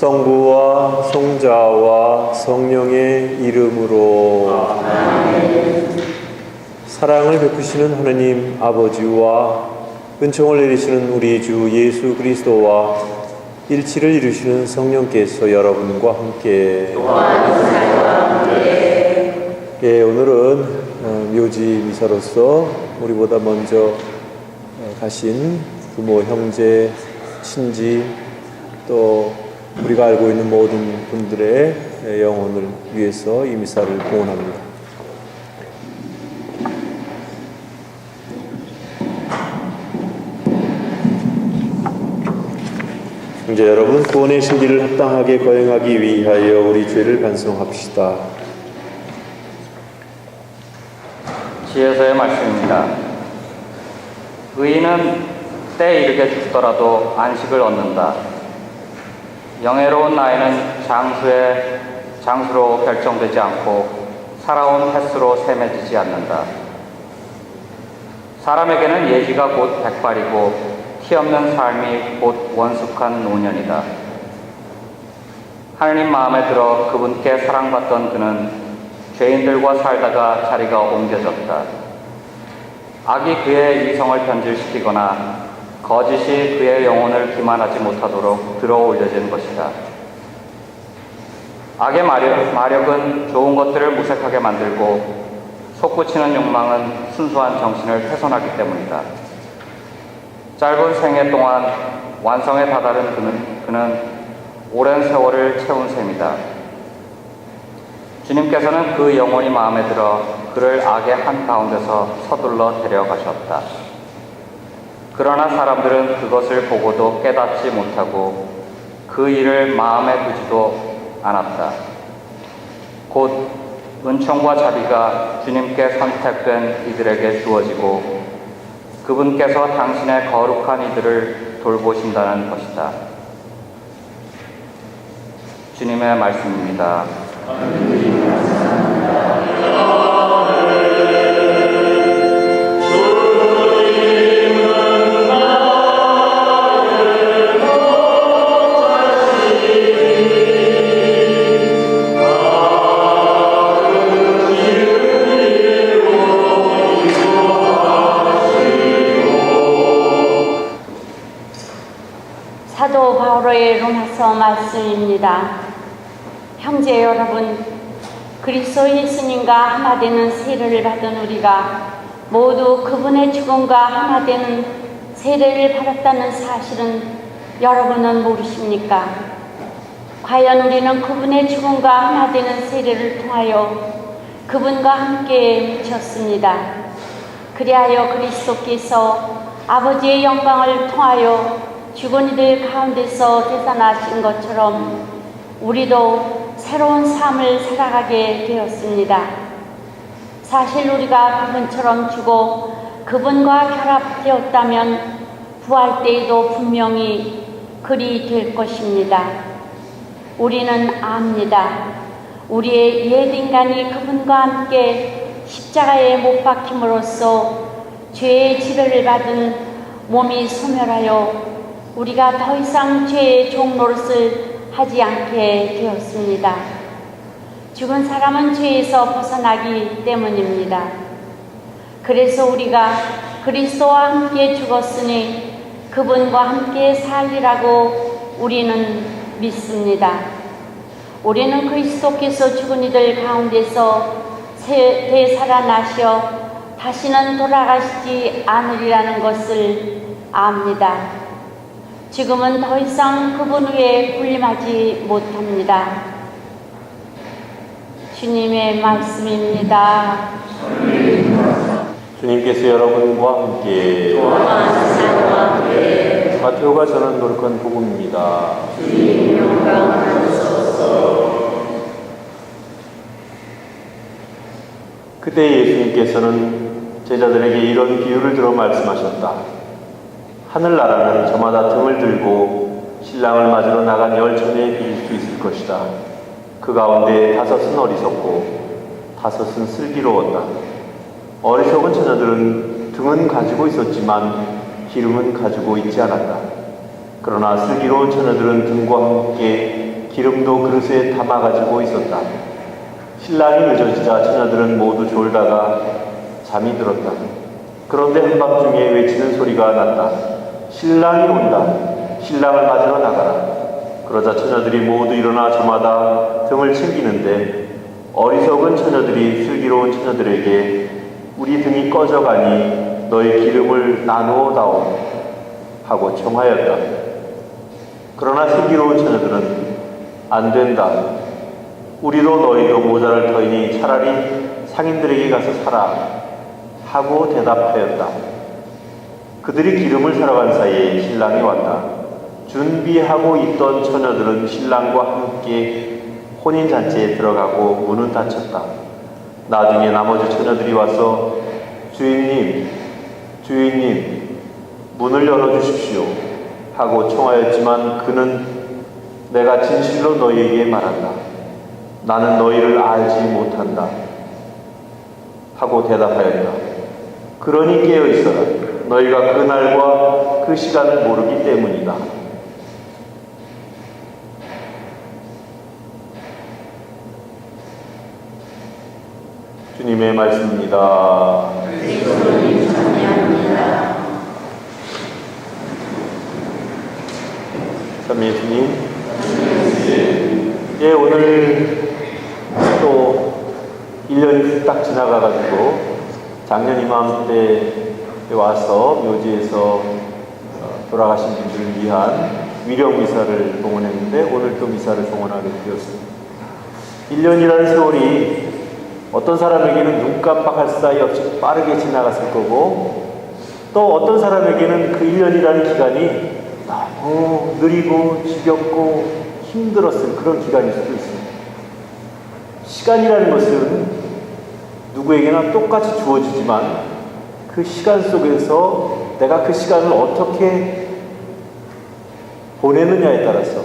성부와 성자와 성령의 이름으로. 사랑을 베푸시는 하느님 아버지와 은총을 내리시는 우리 주 예수 그리스도와 일치를 이루시는 성령께서 여러분과 함께. 예, 오늘은 묘지 미사로서 우리보다 먼저 가신 부모, 형제, 친지, 또 우리가 알고 있는 모든 분들의 영혼을 위해서 이 미사를 봉헌합니다. 이제 여러분, 구원의 신기를 합당하게 거행하기 위하여 우리 죄를 반성합시다. 지혜서의 말씀입니다. 의인은 때에 이르게 죽더라도 안식을 얻는다. 영예로운 나이는 장수로 결정되지 않고 살아온 횟수로 셈해지지 않는다. 사람에게는 예지가 곧 백발이고 티 없는 삶이 곧 원숙한 노년이다. 하느님 마음에 들어 그분께 사랑받던 그는 죄인들과 살다가 자리가 옮겨졌다. 악이 그의 이성을 변질시키거나 거짓이 그의 영혼을 기만하지 못하도록 들어올려진 것이다. 악의 마력은 좋은 것들을 무색하게 만들고 솟구치는 욕망은 순수한 정신을 훼손하기 때문이다. 짧은 생애 동안 완성에 다다른 그는 오랜 세월을 채운 셈이다. 주님께서는 그 영혼이 마음에 들어 그를 악의 한가운데서 서둘러 데려가셨다. 그러나 사람들은 그것을 보고도 깨닫지 못하고 그 일을 마음에 두지도 않았다. 곧 은총과 자비가 주님께 선택된 이들에게 주어지고 그분께서 당신의 거룩한 이들을 돌보신다는 것이다. 주님의 말씀입니다. 사도 바울의 로마서 말씀입니다. 형제 여러분, 그리스도 예수님과 하나 되는 세례를 받은 우리가 모두 그분의 죽음과 하나 되는 세례를 받았다는 사실은 여러분은 모르십니까? 과연 우리는 그분의 죽음과 하나 되는 세례를 통하여 그분과 함께 묻혔습니다. 그리하여 그리스도께서 아버지의 영광을 통하여 죽은 이들 가운데서 되살아나신 것처럼 우리도 새로운 삶을 살아가게 되었습니다. 사실 우리가 그분처럼 죽어 그분과 결합되었다면 부활 때에도 분명히 그리 될 것입니다. 우리는 압니다. 우리의 옛 인간이 그분과 함께 십자가에 못 박힘으로써 죄의 지배를 받은 몸이 소멸하여 우리가 더 이상 죄의 종노릇을 하지 않게 되었습니다. 죽은 사람은 죄에서 벗어나기 때문입니다. 그래서 우리가 그리스도와 함께 죽었으니 그분과 함께 살리라고 우리는 믿습니다. 우리는 그리스도께서 죽은 이들 가운데서 되살아나셔 다시는 돌아가시지 않으리라는 것을 압니다. 지금은 더 이상 그분 위에 군림하지 못합니다. 주님의 말씀입니다. 주님께서 여러분과 함께. 마태오가 전한 거룩한 복음입니다. 주님 영광하소서. 그때 예수님께서는 제자들에게 이런 비유를 들어 말씀하셨다. 하늘나라는 저마다 등을 들고 신랑을 맞으러 나간 10처녀에 비길 수 있을 것이다. 그 가운데 5은 어리석고 5은 슬기로웠다. 어리석은 처녀들은 등은 가지고 있었지만 기름은 가지고 있지 않았다. 그러나 슬기로운 처녀들은 등과 함께 기름도 그릇에 담아가지고 있었다. 신랑이 늦어지자 처녀들은 모두 졸다가 잠이 들었다. 그런데 한밤중에 외치는 소리가 났다. 신랑이 온다. 신랑을 맞으러 나가라. 그러자 처녀들이 모두 일어나 저마다 등을 챙기는데 어리석은 처녀들이 슬기로운 처녀들에게 우리 등이 꺼져가니 너희 기름을 나누어 다오 하고 청하였다. 그러나 슬기로운 처녀들은 안 된다. 우리도 너희도 모자랄 터이니 차라리 상인들에게 가서 사라 하고 대답하였다. 그들이 기름을 사러 간 사이에 신랑이 왔다. 준비하고 있던 처녀들은 신랑과 함께 혼인잔치에 들어가고 문은 닫혔다. 나중에 나머지 처녀들이 와서 주인님, 주인님, 문을 열어주십시오 하고 청하였지만 그는 내가 진실로 너희에게 말한다. 나는 너희를 알지 못한다 하고 대답하였다. 그러니 깨어있어라. 너희가 그날과 그 시간을 모르기 때문이다. 주님의 말씀입니다. 그리스도님 찬양합니다. 참여 주님. 예, 오늘 또 1년이 딱 지나가가지고 작년 이맘때 와서 묘지에서 돌아가신 분들을 위한 위령 미사를 봉헌했는데 오늘 또 미사를 봉헌하게 되었습니다. 1년이라는 세월이 어떤 사람에게는 눈 깜빡할 사이 없이 빠르게 지나갔을 거고 또 어떤 사람에게는 그 1년이라는 기간이 너무 느리고 지겹고 힘들었을 그런 기간일 수도 있습니다. 시간이라는 것은 누구에게나 똑같이 주어지지만 그 시간 속에서 내가 그 시간을 어떻게 보내느냐에 따라서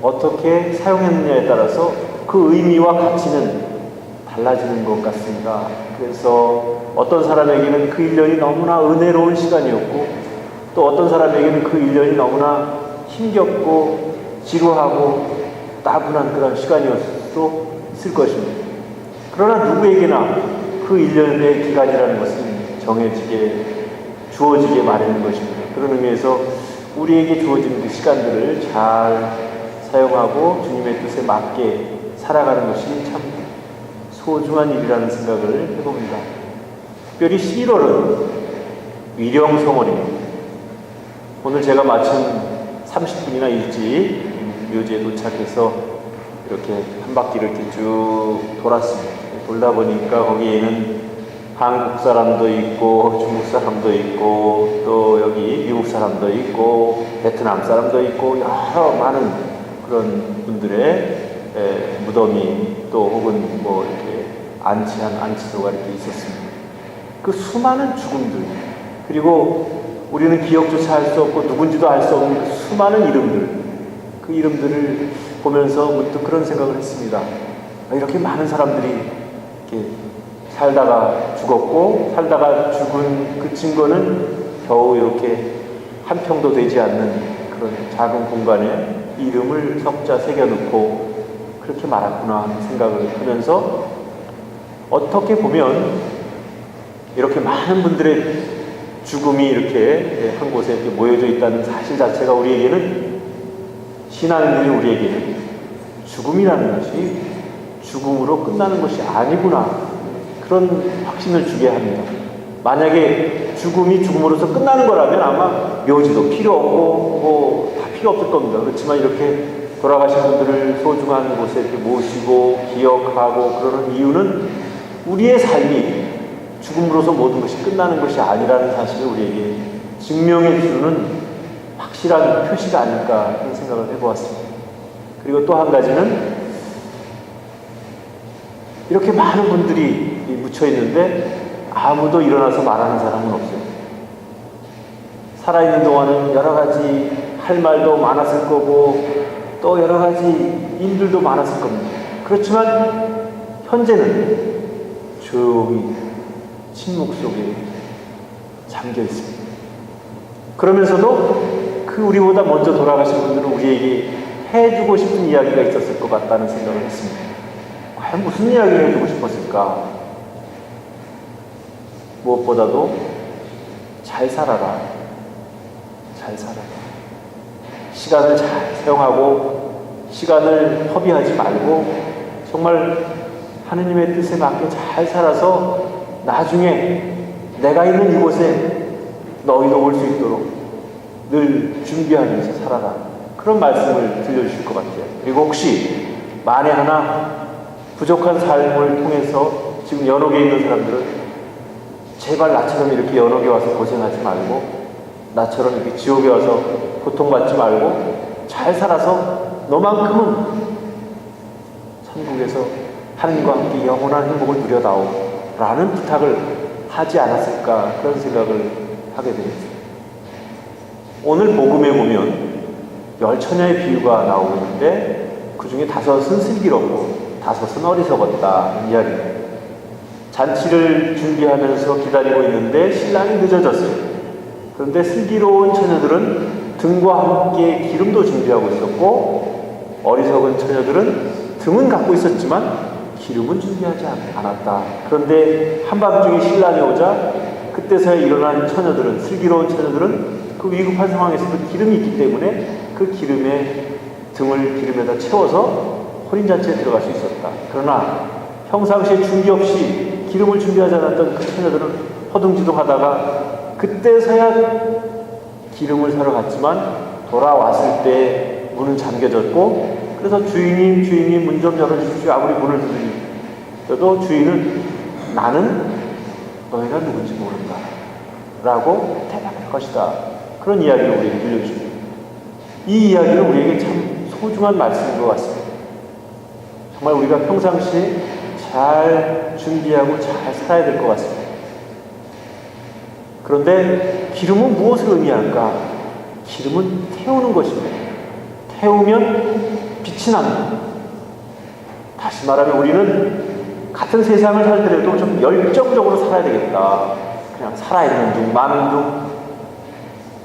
어떻게 사용했느냐에 따라서 그 의미와 가치는 달라지는 것 같습니다. 그래서 어떤 사람에게는 그 1년이 너무나 은혜로운 시간이었고 또 어떤 사람에게는 그 1년이 너무나 힘겹고 지루하고 따분한 그런 시간이었을 수도 있을 것입니다. 그러나 누구에게나 그 1년의 기간이라는 것은 주어지게 마련인 것입니다. 그런 의미에서 우리에게 주어진 그 시간들을 잘 사용하고 주님의 뜻에 맞게 살아가는 것이 참 소중한 일이라는 생각을 해봅니다. 특별히 11월은 위령성월입니다. 오늘 제가 마침 30분이나 일찍 묘지에 도착해서 이렇게 한 바퀴를 이렇게 쭉 돌았습니다. 돌다 보니까 거기에는 한국 사람도 있고 중국 사람도 있고 또 여기 미국 사람도 있고 베트남 사람도 있고 여러 많은 그런 분들의 무덤이 또 혹은 뭐 이렇게 안치한 안치소가 이렇게 있었습니다. 그 수많은 죽음들 그리고 우리는 기억조차 할 수 없고 누군지도 알 수 없는 그 수많은 이름들 그 이름들을 보면서 문득 그런 생각을 했습니다. 이렇게 많은 사람들이 이렇게 살다가 죽었고 살다가 죽은 그 증거는 겨우 이렇게 한 평도 되지 않는 그런 작은 공간에 이름을 석자 새겨놓고 그렇게 말았구나 하는 생각을 하면서 어떻게 보면 이렇게 많은 분들의 죽음이 이렇게 한 곳에 이렇게 모여져 있다는 사실 자체가 우리에게는 신앙인들이 우리에게는 죽음이라는 것이 죽음으로 끝나는 것이 아니구나 그런 확신을 주게 합니다. 만약에 죽음이 죽음으로서 끝나는 거라면 아마 묘지도 필요 없고 뭐 다 필요 없을 겁니다. 그렇지만 이렇게 돌아가신 분들을 소중한 곳에 이렇게 모시고 기억하고 그러는 이유는 우리의 삶이 죽음으로서 모든 것이 끝나는 것이 아니라는 사실을 우리에게 증명해 주는 확실한 표시가 아닐까 하는 생각을 해보았습니다. 그리고 또 한 가지는 이렇게 많은 분들이 묻혀있는데 아무도 일어나서 말하는 사람은 없어요. 살아있는 동안은 여러 가지 할 말도 많았을 거고 또 여러 가지 일들도 많았을 겁니다. 그렇지만 현재는 조용히 침묵 속에 잠겨 있습니다. 그러면서도 그 그 우리보다 먼저 돌아가신 분들은 우리에게 해주고 싶은 이야기가 있었을 것 같다는 생각을 했습니다. 과연 무슨 이야기를 해주고 싶었을까? 무엇보다도 잘 살아라. 잘 살아라. 시간을 잘 사용하고 시간을 허비하지 말고 정말 하느님의 뜻에 맞게 잘 살아서 나중에 내가 있는 이곳에 너희도 올 수 있도록 늘 준비하면서 살아라. 그런 말씀을 들려주실 것 같아요. 그리고 혹시 만에 하나 부족한 삶을 통해서 지금 연옥에 있는 사람들은 제발 나처럼 이렇게 연옥에 와서 고생하지 말고 나처럼 이렇게 지옥에 와서 고통받지 말고 잘 살아서 너만큼은 천국에서 하나님과 함께 영원한 행복을 누려다오 라는 부탁을 하지 않았을까 그런 생각을 하게 됩니다. 오늘 복음에 보면 10처녀의 비유가 나오고 있는데 그 중에 5은 슬기롭고 5은 어리석었다 이야기입니다. 잔치를 준비하면서 기다리고 있는데 신랑이 늦어졌어요. 그런데 슬기로운 처녀들은 등과 함께 기름도 준비하고 있었고 어리석은 처녀들은 등은 갖고 있었지만 기름은 준비하지 않았다. 그런데 한밤중에 신랑이 오자 그때서야 일어난 처녀들은 슬기로운 처녀들은 그 위급한 상황에서도 기름이 있기 때문에 그 기름에 등을 기름에다 채워서 혼인잔치에 들어갈 수 있었다. 그러나 평상시에 준비 없이 기름을 준비하지 않았던 그 처녀들은 허둥지둥하다가 그때서야 기름을 사러 갔지만 돌아왔을 때 문은 잠겨졌고 그래서 주인님 문 좀 열어주십시오. 아무리 문을 두드려도 주인은 나는 너희가 누군지 모른다 라고 대답할 것이다. 그런 이야기를 우리에게 들려주십니다. 이 이야기는 우리에게 참 소중한 말씀인 것 같습니다. 정말 우리가 평상시에 잘 준비하고 잘 살아야 될 것 같습니다. 그런데 기름은 무엇을 의미할까? 기름은 태우는 것입니다. 태우면 빛이 납니다. 다시 말하면 우리는 같은 세상을 살더라도 좀 열정적으로 살아야 되겠다. 그냥 살아있는 중, 많은 중,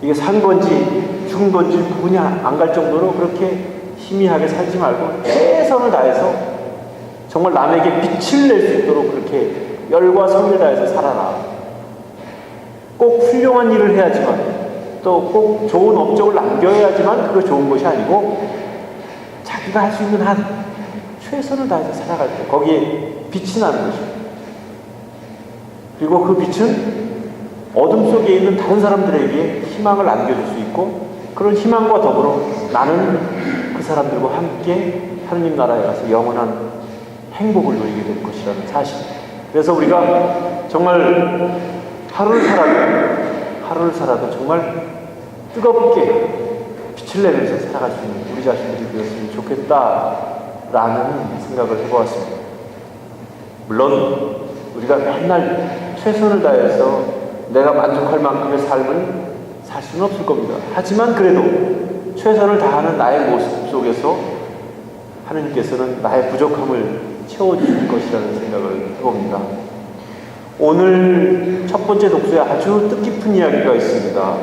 이게 산 건지 죽은 건지 구분이 안 갈 정도로 그렇게 희미하게 살지 말고 최선을 다해서 정말 남에게 빛을 낼 수 있도록 그렇게 열과 성을 다해서 살아라. 꼭 훌륭한 일을 해야지만 또 꼭 좋은 업적을 남겨야지만 그거 좋은 것이 아니고 자기가 할 수 있는 한 최선을 다해서 살아갈 때 거기에 빛이 나는 것입니다. 그리고 그 빛은 어둠 속에 있는 다른 사람들에게 희망을 안겨줄 수 있고 그런 희망과 더불어 나는 그 사람들과 함께 하느님 나라에 가서 영원한 행복을 누리게 될 것이라는 사실. 그래서 우리가 정말 하루를 살아도 정말 뜨겁게 빛을 내면서 살아갈 수 있는 우리 자신들이 되었으면 좋겠다라는 생각을 해보았습니다. 물론 우리가 맨날 최선을 다해서 내가 만족할 만큼의 삶을 살 수는 없을 겁니다. 하지만 그래도 최선을 다하는 나의 모습 속에서 하느님께서는 나의 부족함을 채워주실 것이라는 생각을 해봅니다. 오늘 첫 번째 독서에 아주 뜻깊은 이야기가 있습니다.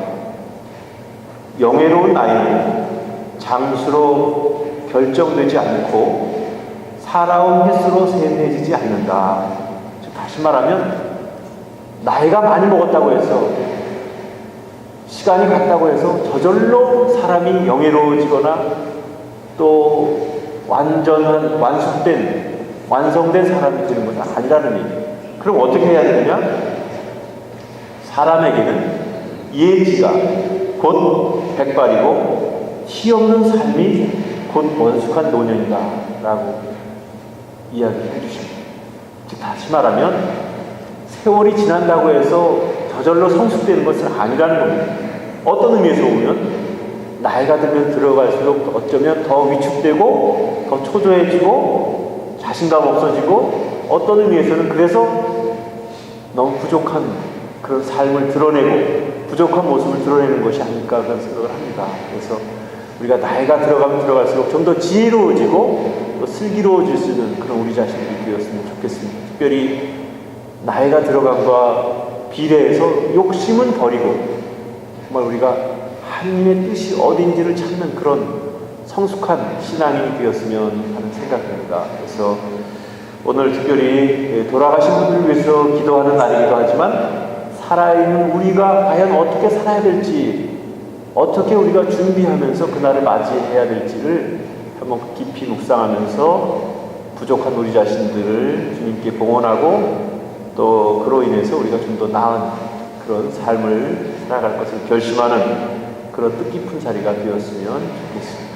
영예로운 나이는 장수로 결정되지 않고 살아온 횟수로 세뇌지지 않는다. 즉 다시 말하면 나이가 많이 먹었다고 해서 시간이 갔다고 해서 저절로 사람이 영예로워지거나 또 완성된 사람이 되는 것은 아니라는 얘기예요. 그럼 어떻게 해야 되느냐? 사람에게는 예지가 곧 백발이고 티 없는 삶이 곧 원숙한 노년이다 라고 이야기해 주십니다. 즉 다시 말하면 세월이 지난다고 해서 저절로 성숙되는 것은 아니라는 겁니다. 어떤 의미에서 보면 나이가 들면 들어갈수록 어쩌면 더 위축되고 더 초조해지고 자신감 없어지고 어떤 의미에서는 그래서 너무 부족한 그런 삶을 드러내고 부족한 모습을 드러내는 것이 아닐까 그런 생각을 합니다. 그래서 우리가 나이가 들어가면 들어갈수록 좀 더 지혜로워지고 또 슬기로워질 수 있는 그런 우리 자신들이 되었으면 좋겠습니다. 특별히 나이가 들어감과 비례해서 욕심은 버리고 정말 우리가 하나님의 뜻이 어딘지를 찾는 그런 성숙한 신앙이 되었으면 하는 생각입니다. 그래서 오늘 특별히 돌아가신 분들을 위해서 기도하는 날이기도 하지만 살아있는 우리가 과연 어떻게 살아야 될지, 어떻게 우리가 준비하면서 그날을 맞이해야 될지를 한번 깊이 묵상하면서 부족한 우리 자신들을 주님께 봉헌하고 또 그로 인해서 우리가 좀 더 나은 그런 삶을 살아갈 것을 결심하는 그런 뜻깊은 자리가 되었으면 좋겠습니다.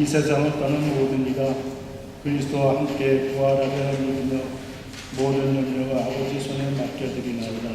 이 세상을 떠난 모든 이가 그리스도와 함께 부활하려 믿으며 모든 염려가 아버지 손에 맡겨드리나이다.